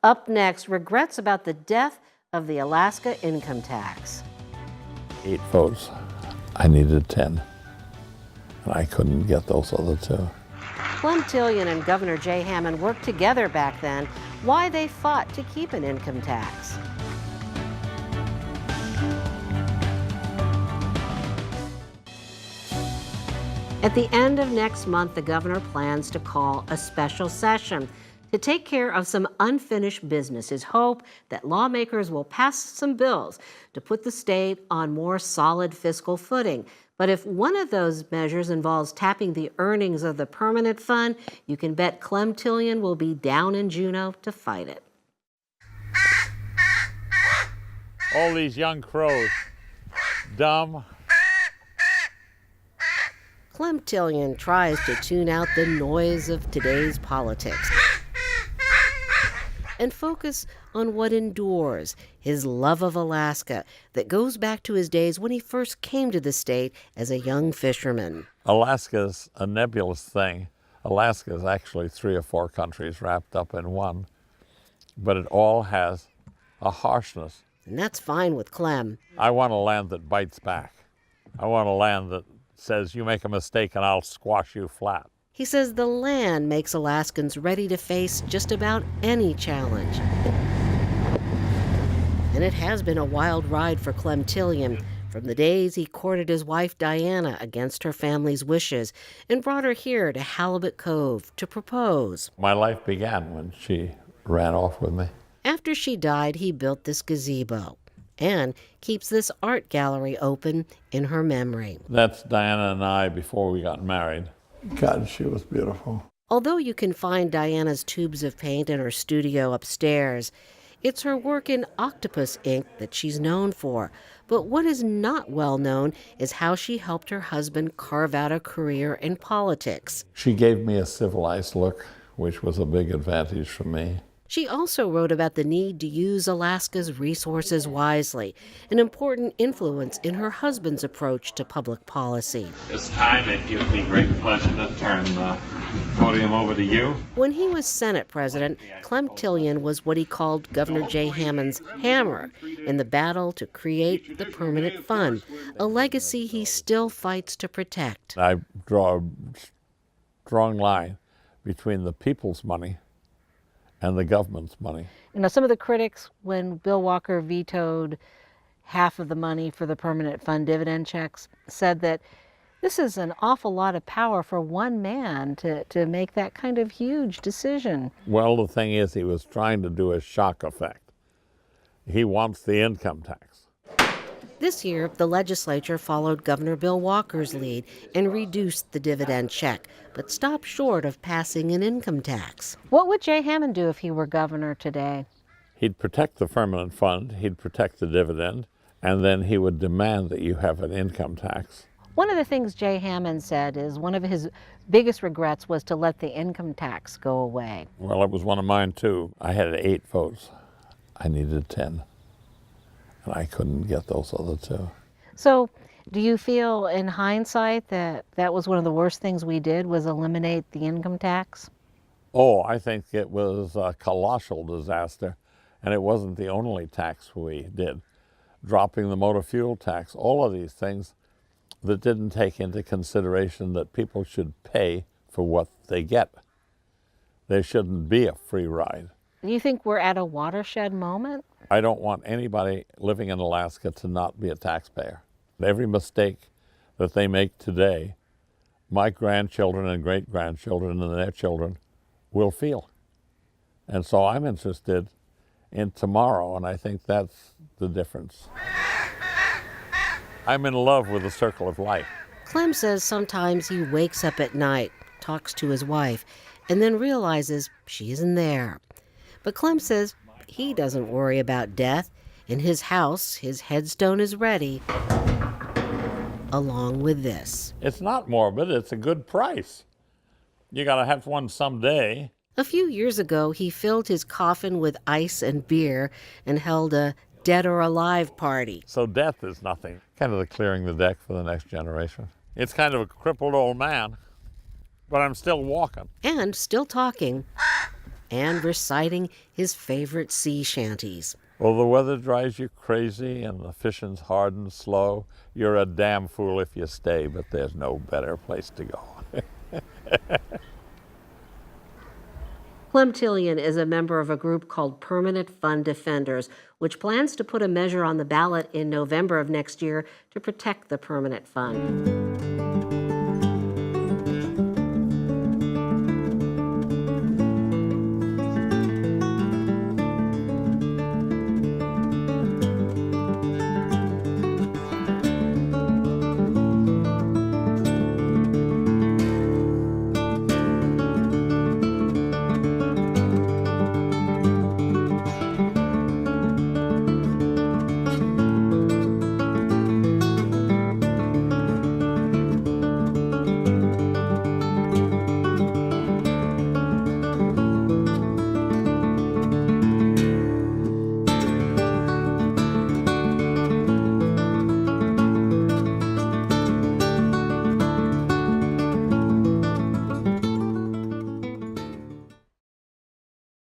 Up next, regrets about the death of the Alaska income tax. 8 votes. I needed 10. And I couldn't get those other 2. Clem Tillion and Governor Jay Hammond worked together back then. Why they fought to keep an income tax. At the end of next month, the governor plans to call a special session to take care of some unfinished business. His hope that lawmakers will pass some bills to put the state on more solid fiscal footing. But if one of those measures involves tapping the earnings of the permanent fund, you can bet Clem Tillion will be down in Juneau to fight it. All these young crows, dumb. Clem Tillion tries to tune out the noise of today's politics and focus on what endures, his love of Alaska that goes back to his days when he first came to the state as a young fisherman. Alaska's a nebulous thing. Alaska is actually 3 or 4 countries wrapped up in one, but it all has a harshness. And that's fine with Clem. I want a land that bites back. I want a land that says, you make a mistake and I'll squash you flat. He says the land makes Alaskans ready to face just about any challenge. And it has been a wild ride for Clem Tillion, from the days he courted his wife Diana against her family's wishes and brought her here to Halibut Cove to propose. My life began when she ran off with me. After she died, he built this gazebo and keeps this art gallery open in her memory. That's Diana and I before we got married. God, she was beautiful. Although you can find Diana's tubes of paint in her studio upstairs, it's her work in octopus ink that she's known for. But what is not well known is how she helped her husband carve out a career in politics. She gave me a civilized look, which was a big advantage for me. She also wrote about the need to use Alaska's resources wisely, an important influence in her husband's approach to public policy. This time it gives me great pleasure to turn the podium over to you. When he was Senate president, Clem Tillion was what he called Governor Jay Hammond's hammer in the battle to create the permanent fund, a legacy he still fights to protect. I draw a strong line between the people's money and the government's money. You know, some of the critics, when Bill Walker vetoed half of the money for the permanent fund dividend checks, said that this is an awful lot of power for one man to make that kind of huge decision. Well, the thing is, he was trying to do a shock effect. He wants the income tax. This year, the legislature followed Governor Bill Walker's lead and reduced the dividend check, but stopped short of passing an income tax. What would Jay Hammond do if he were governor today? He'd protect the permanent fund, he'd protect the dividend, and then he would demand that you have an income tax. One of the things Jay Hammond said is one of his biggest regrets was to let the income tax go away. Well, it was one of mine too. I had 8 votes. I needed 10. And I couldn't get those other 2. So do you feel in hindsight that that was one of the worst things we did, was eliminate the income tax? Oh, I think it was a colossal disaster, and it wasn't the only tax we did. Dropping the motor fuel tax, all of these things that didn't take into consideration that people should pay for what they get. There shouldn't be a free ride. Do you think we're at a watershed moment? I don't want anybody living in Alaska to not be a taxpayer. Every mistake that they make today, my grandchildren and great-grandchildren and their children will feel. And so I'm interested in tomorrow, and I think that's the difference. I'm in love with the circle of life. Clem says sometimes he wakes up at night, talks to his wife, and then realizes she isn't there. But Clem says he doesn't worry about death. In his house, his headstone is ready, along with this. It's not morbid, it's a good price. You gotta have one someday. A few years ago, he filled his coffin with ice and beer and held a dead or alive party. So death is nothing. Kind of the clearing the deck for the next generation. It's kind of a crippled old man, but I'm still walking. And still talking and reciting his favorite sea shanties. Well, the weather drives you crazy and the fishing's hard and slow. You're a damn fool if you stay, but there's no better place to go. Clem Tillion is a member of a group called Permanent Fund Defenders, which plans to put a measure on the ballot in November of next year to protect the permanent fund.